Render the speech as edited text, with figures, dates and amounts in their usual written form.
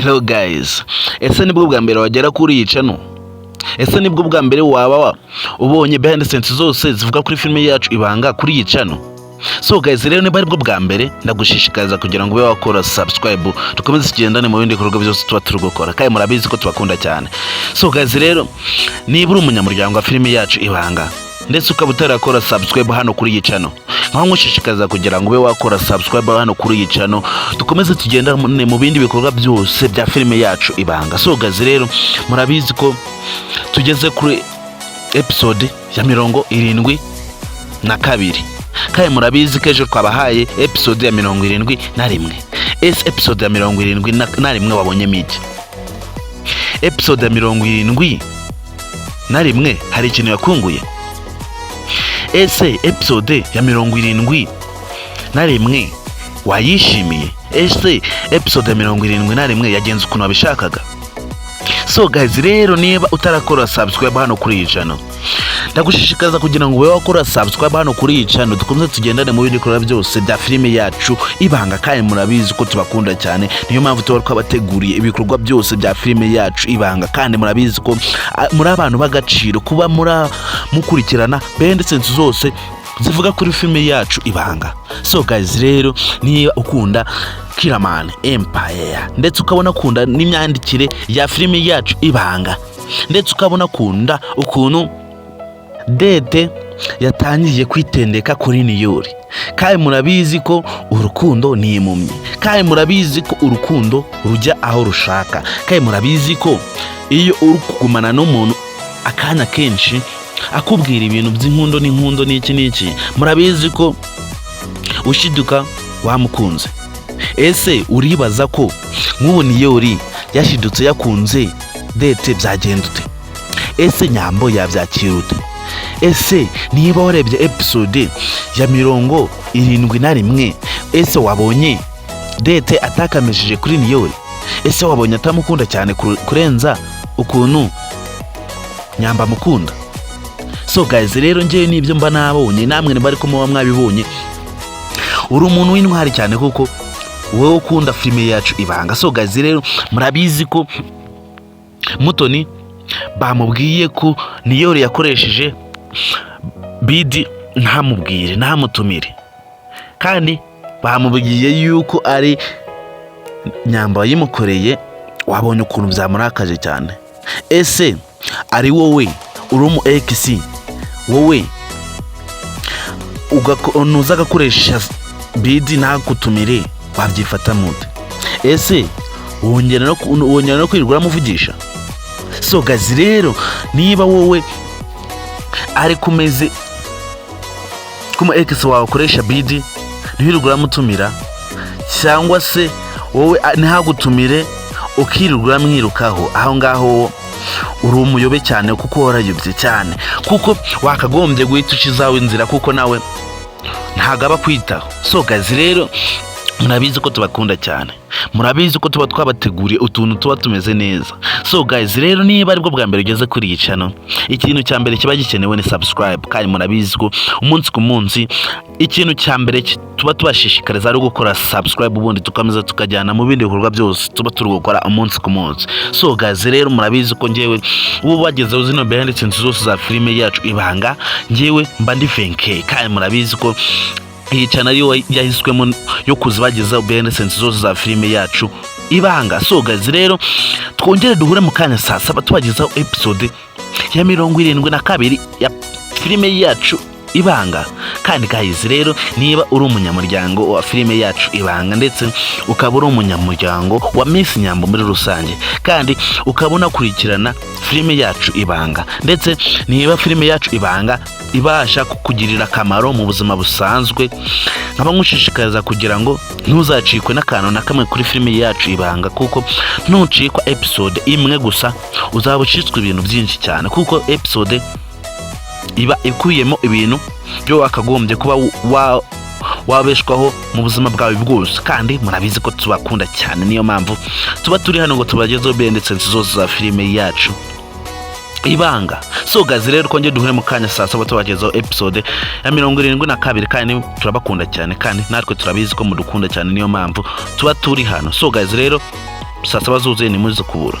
Hello guys, ese nibwo bwa mbere wagera kuri iyi channel? Ese nibwo bwa mbere waba ubonye behind the scenes zose zivuga kuri filime yacu Ibanga kuri iyi channel? So guys, rero niba aribwo bwa mbere ndagushishikariza kugira ngo ube wakora subscribe tukomeze tugendane mu bindi bikorwa byose tuba turi gukora, kandi murabizi ko tubakunda cyane. So guys, rero niba uri umunyamuryango wa filime yacu Ibanga ndetse ukaba utarakora subscribe hano kuri iyi channel, nkaho ngushishikariza kugira ngo ube wakora subscribe hano kuri iyi channel dukomeze tugendane mu bindi bikorwa byose bya filime yacu Ibanga. So guys, rero murabizi ko tugeze kuri episode ya 72, kandi murabizi ko ejo twabahaye episode ya 71. Ese episode ya 71 wabonye miki? Episode ya 71 hari ikintu yakunguye? Ese episode ya 71 wayishimiye? Ese episode ya 71 yagenze ukuntu wabishakaga? So guys, rero niba utarakora subscribe hano kuri iyi channel, ndagushishikariza kugira ngo ube wakora subscribe hano kuri iyi channel dukomeze tugendane mu bindi bikorwa byose bya filime yacu Ibanga, kandi murabizi ko tubakunda cyane, niyo mpamvu tuba twabateguriye ibikorwa byose bya filime yacu Ibanga, kandi murabizi ko muri abantu b'agaciro kuba mukurikirana behind the scenes zose zivuga kuri filime yacu Ibanga. So guys, rero niba ukunda Kiramani Empire ndetse ukabona kunda n'imyandikire ya filime yacu Ibanga, ndetse ukabona kunda ukuntu Dede yatangiye kwitendeka kuri Niyori, kandi murabizi ko urukundo ni impumyi, kandi murabizi ko urukundo rujya aho rushaka, kandi murabizi ko iyo uri kugumana n'umuntu akanya kenshi akubwira ibintu by'inkundo n'iki murabizi ko ushiduka wamukunze. Ese uribaza ko nk'ubu Niyori yashidutse yakunze Dede byagenda ute? Ese Nyambo yabyakira ute? Ese niba warebye episode ya 71, ese wabonye Dede atakamishije kuri Niyori? Ese wabonye atamukunda cyane kurenza ukuntu Nyambo amukunda? So guys, rero ngewe nibyo mba nabonye, namwe bari ko muba mwabibonye, uri umuntu w'intwari cyane kuko wowe ukunda filime yacu Ibanga. So guys, rero murabizi ko Mutoni bamubwiye ko Niyori yakoresheje bidi ntamutumire, kandi bamubwiye yuko ari Nyamba yimukoreye. Wabonye ukuntu byamurakaje cyane. Ese ari wowe uri mu ex, wowe ugakonoza gakoresha bidi ntakutumire, wabyifata mute? Ese wongera no kwirwa muvugisha? So guys, rero niba wowe ari kumeze kuma ex wawe ukoresha bidi ntiwirwa mutumira, cyangwa se wowe ntagutumire ukirwa mwirukaho, aho ngaho uri umuyobe cyane kuko warayobye cyane, kuko wakagombye guhita ucizawe inzira kuko nawe ntagaba kwitaho. So guys, rero murabizi ko tubakunda cyane, murabizi ko tuba twabateguriye utuntu tuba tumeze neza. So guys, rero niba aribwo bwa mbere ugeze kuri iyi channel, ikintu cya mbere kiba gikenewe ni subscribe, kandi murabizi ko umunsi ku munsi ikintu cya mbere tuba tubashishikariza ari gukora subscribe, ubundi tukameza tukajyana mu bindi bikorwa byose tuba turi gukora umunsi ku munsi. So guys, rero murabizi ko ngewe ubu bagezeho zino behind the scenes zose za filime yacu Ibanga, ngewe mba ndi FNK, kandi murabizi ko iyi channel yo yahiswemo yo kuzibageza behind the scenes zose za filime yacu Ibanga. So guys, rero twongere duhure mu kanya saa 7 tubagezaho episode ya 72 ya filime yacu Ibanga. Kandi guys, rero niba uri umunyamuryango wa filime yacu Ibanga ndetse ukaba uri umunyamuryango wa Miss Nyambo muri rusange, kandi ukabona kurikirana filime yacu Ibanga, ndetse niba filime yacu Ibanga ibasha kukugirira akamaro mu buzima busanzwe, nkaba ngushishikariza kugira ngo ntuzacikwe n'akantu na kamwe kuri filime yacu Ibanga, kuko ntucikwa episode imwe gusa uzaba ucitswe ibintu byinshi cyane, kuko episode iba ikuyemo ibintu byo wakagombye kuba wabeshwaho mu buzima bwawe bwose, kandi murabizi ko tubakunda cyane, niyo mpamvu tuba turi hano ngo tubagezeho behind the scenes zose za filime yacu Ibanga. So guys, rero konje duhure mu kanya saa 7 tubagezeho episode ya 72, kandi turabakunda cyane, kandi natwe turabizi ko mudukunda cyane, niyo mpamvu tuba turi hano. So guys, rero saa saba zuzuye ni muri zo kubura.